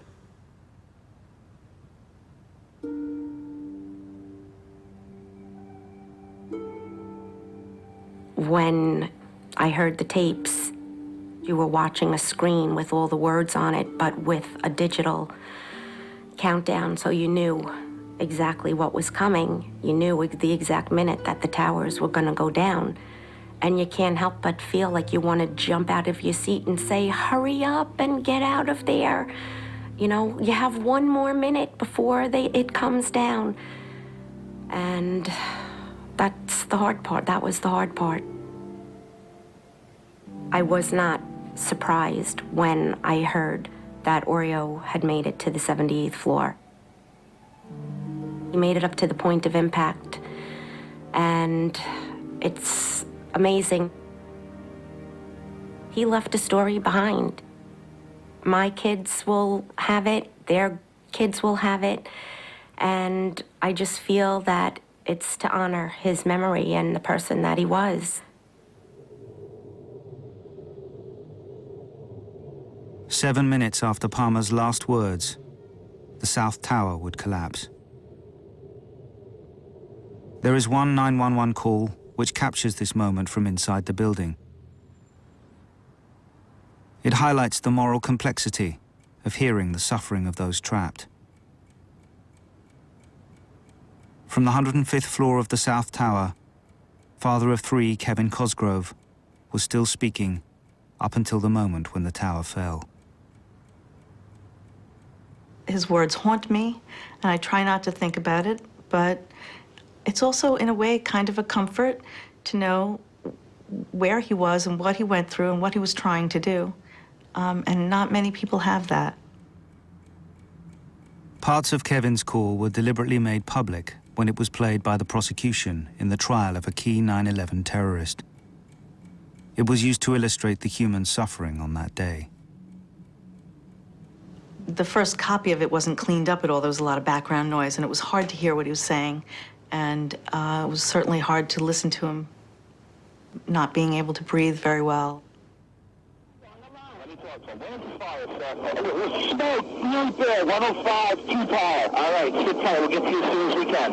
When I heard the tapes, you were watching a screen with all the words on it, but with a digital countdown, so you knew exactly what was coming. You knew the exact minute that the towers were going to go down. And you can't help but feel like you want to jump out of your seat and say, hurry up and get out of there. You know, you have 1 more minute before it comes down. And that's the hard part. That was the hard part. I was not surprised when I heard that Oreo had made it to the 78th floor. He made it up to the point of impact, and it's amazing. He left a story behind. My kids will have it, their kids will have it, and I just feel that it's to honor his memory and the person that he was. 7 minutes after Palmer's last words, the South Tower would collapse. There is one 911 call which captures this moment from inside the building. It highlights the moral complexity of hearing the suffering of those trapped. From the 105th floor of the South Tower, father of three, Kevin Cosgrove, was still speaking up until the moment when the tower fell. His words haunt me, and I try not to think about it, but it's also, in a way, kind of a comfort to know where he was and what he went through and what he was trying to do. And not many people have that. Parts of Kevin's call were deliberately made public when it was played by the prosecution in the trial of a key 9/11 terrorist. It was used to illustrate the human suffering on that day. The first copy of it wasn't cleaned up at all. There was a lot of background noise, and it was hard to hear what he was saying. And it was certainly hard to listen to him not being able to breathe very well. Smoke, right there, 105, 2 power. All right, sit tight. We'll get to you as soon as we can.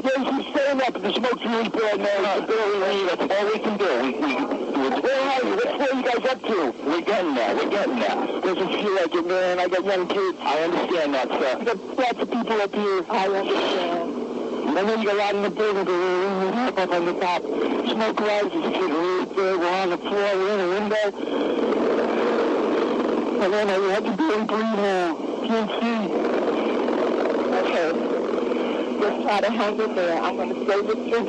Yeah, keep staying up. The smoke's really bad, man. It's barely leave. That's all we can do. Where are you? What floor are you guys up to? We're getting there. We're getting there. Doesn't feel like it, man. I got young kids. I understand that, sir. I got lots of people up here. I understand. I know you got a lot in the building, but we're up on the top. Smoke rises. It's really bad. We're on the floor. We're in a window. And then I had to barely breathe now. Can't see. Okay. Just try to hang in there. I'm going to stay with you.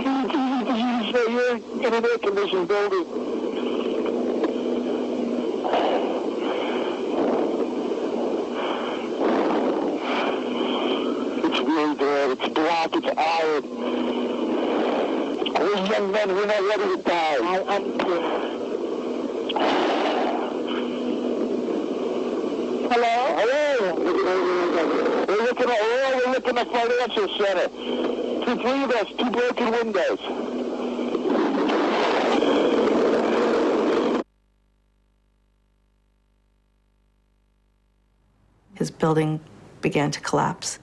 You're in an air-conditioned building. It's really bad. It's black. It's iron. We're young men. We're not ready to die. I understand. Hello? Hello? We're looking at financial center. 3 of us, 2 broken windows. His building began to collapse.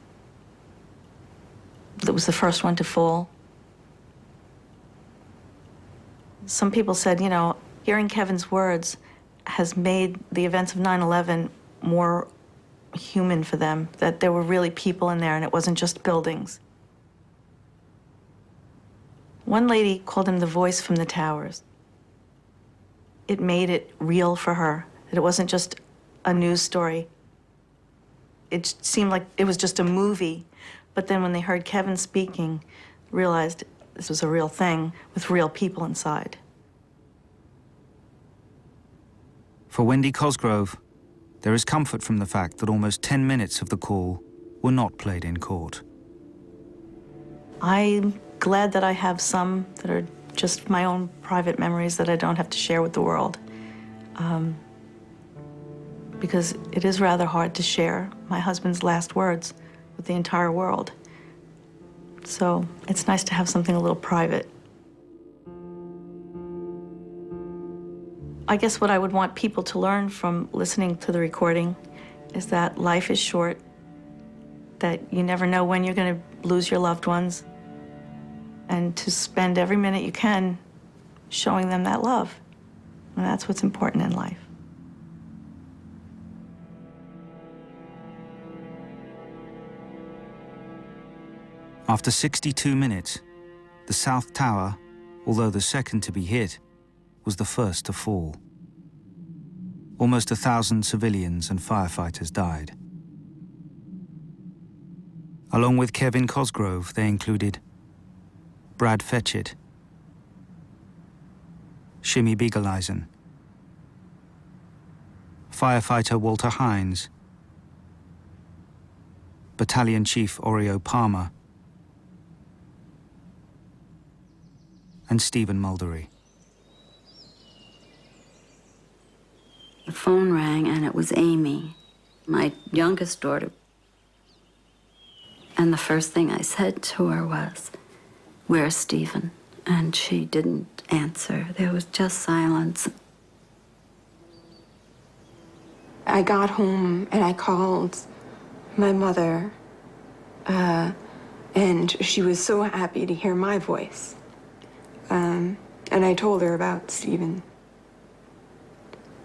It was the first one to fall. Some people said, you know, hearing Kevin's words has made the events of 9/11 more human for them, that there were really people in there and it wasn't just buildings. One lady called him the voice from the towers. It made it real for her, that it wasn't just a news story. It seemed like it was just a movie, but then when they heard Kevin speaking, realized this was a real thing with real people inside. For Wendy Cosgrove, there is comfort from the fact that almost 10 minutes of the call were not played in court. I'm glad that I have some that are just my own private memories that I don't have to share with the world. Because it is rather hard to share my husband's last words with the entire world. So it's nice to have something a little private. I guess what I would want people to learn from listening to the recording is that life is short, that you never know when you're going to lose your loved ones, and to spend every minute you can showing them that love. And that's what's important in life. After 62 minutes, the South Tower, although the second to be hit, was the first to fall. Almost 1,000 civilians and firefighters died. Along with Kevin Cosgrove, they included Brad Fetchit, Shimmy Beageleisen, firefighter Walter Hines, Battalion Chief Oreo Palmer, and Stephen Muldery. The phone rang, and it was Amy, my youngest daughter. And the first thing I said to her was, "Where's Stephen?" And she didn't answer. There was just silence. I got home and I called my mother, and she was so happy to hear my voice. And I told her about Stephen.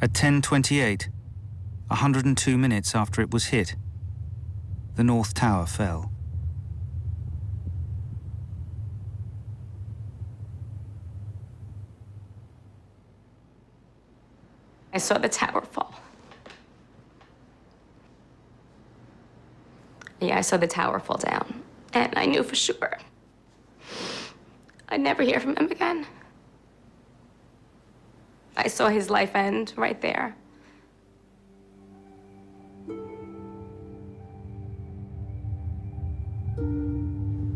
At 10:28, 102 minutes after it was hit, the North Tower fell. I saw the tower fall. Yeah, I saw the tower fall down, and I knew for sure I'd never hear from him again. I saw his life end right there.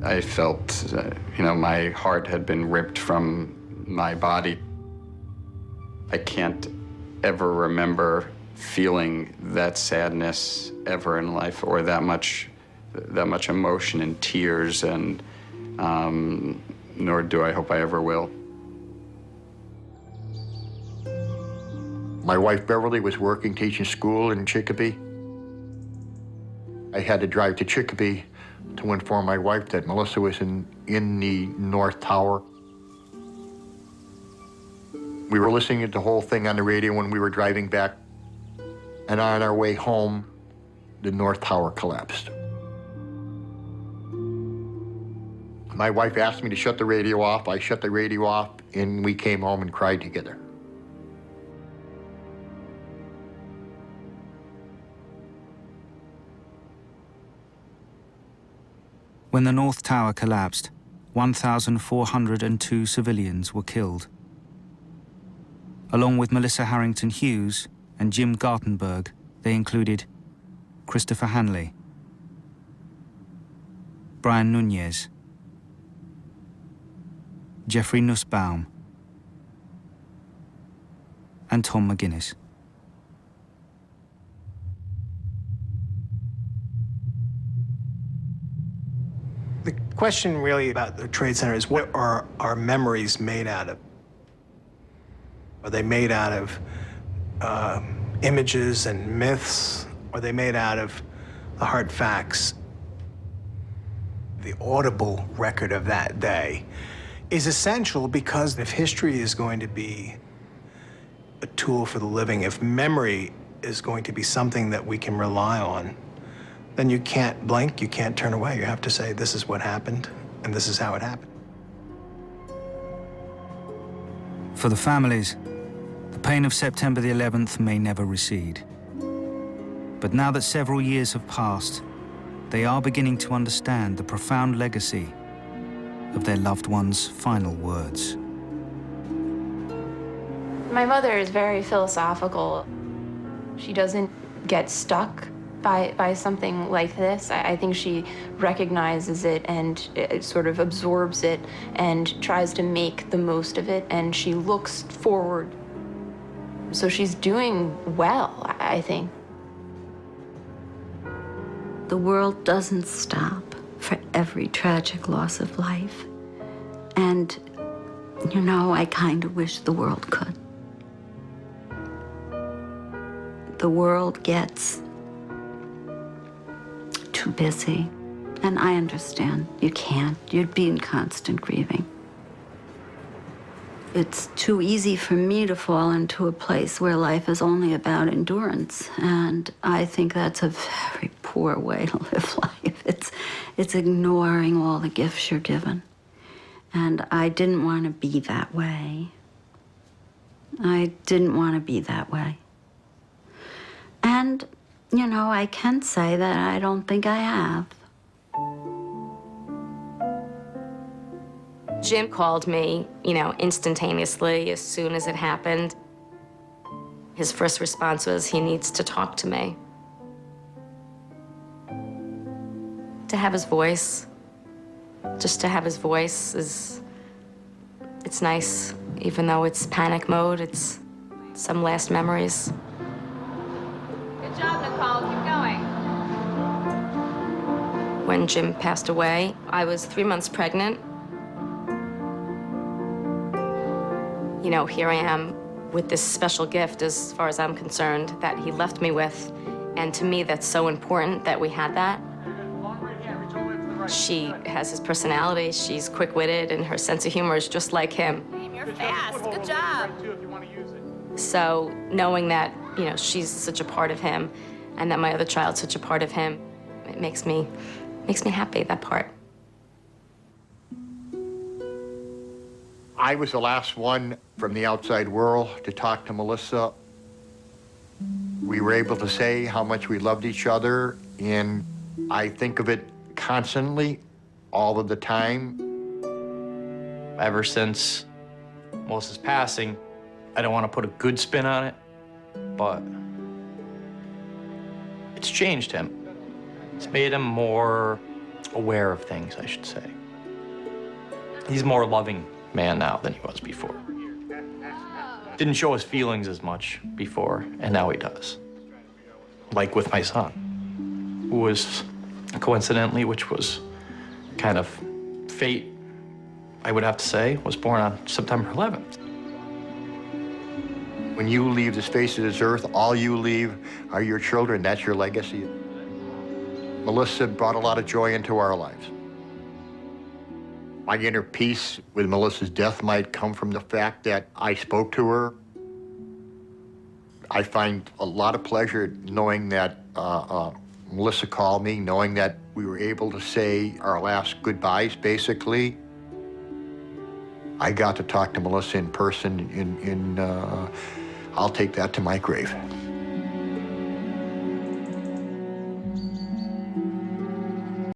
I felt, my heart had been ripped from my body. I can't ever remember feeling that sadness ever in life, or that much emotion and tears, and nor do I hope I ever will. My wife Beverly was working, teaching school in Chicopee. I had to drive to Chicopee to inform my wife that Melissa was in the North Tower. We were listening to the whole thing on the radio when we were driving back, and on our way home, the North Tower collapsed. My wife asked me to shut the radio off. I shut the radio off, and we came home and cried together. When the North Tower collapsed, 1,402 civilians were killed. Along with Melissa Harrington Hughes and Jim Gartenberg, they included Christopher Hanley, Brian Nunez, Jeffrey Nussbaum, and Tom McGuinness. The question really about the Trade Center is, what are our memories made out of? Are they made out of images and myths? Are they made out of the hard facts? The audible record of that day is essential, because if history is going to be a tool for the living, if memory is going to be something that we can rely on, then you can't blink, you can't turn away. You have to say, this is what happened, and this is how it happened. For the families, the pain of September the 11th may never recede. But now that several years have passed, they are beginning to understand the profound legacy of their loved ones' final words. My mother is very philosophical. She doesn't get stuck by something like this. I think she recognizes it and it sort of absorbs it and tries to make the most of it, and she looks forward. So she's doing well, I think. The world doesn't stop for every tragic loss of life. And, I kind of wish the world could. The world gets too busy. And I understand. You can't. You'd be in constant grieving. It's too easy for me to fall into a place where life is only about endurance. And I think that's a very poor way to live life. It's ignoring all the gifts you're given. And I didn't want to be that way. I didn't want to be that way. And, I can say that I don't think I have. Jim called me, instantaneously as soon as it happened. His first response was, he needs to talk to me. To have his voice, just to have his voice it's nice. Even though it's panic mode, it's some last memories. Good job, Nicole. Keep going. When Jim passed away, I was 3 months pregnant. Here I am with this special gift, as far as I'm concerned, that he left me with. And to me, that's so important that we had that. She has his personality, she's quick-witted, and her sense of humor is just like him. You're fast. Good job. So knowing that, you know, she's such a part of him and that my other child's such a part of him, it makes me happy, that part. I was the last one from the outside world to talk to Melissa. We were able to say how much we loved each other, and I think of it constantly, all of the time. Ever since Melissa's passing, I don't want to put a good spin on it, but it's changed him. It's made him more aware of things, I should say. He's a more loving man now than he was before. Didn't show his feelings as much before, and now he does. Like with my son, who was coincidentally, which was kind of fate, I would have to say, was born on September 11th. When you leave the face of this earth, all you leave are your children. That's your legacy. Melissa brought a lot of joy into our lives. My inner peace with Melissa's death might come from the fact that I spoke to her. I find a lot of pleasure knowing that Melissa called me, knowing that we were able to say our last goodbyes, basically. I got to talk to Melissa in person, and I'll take that to my grave.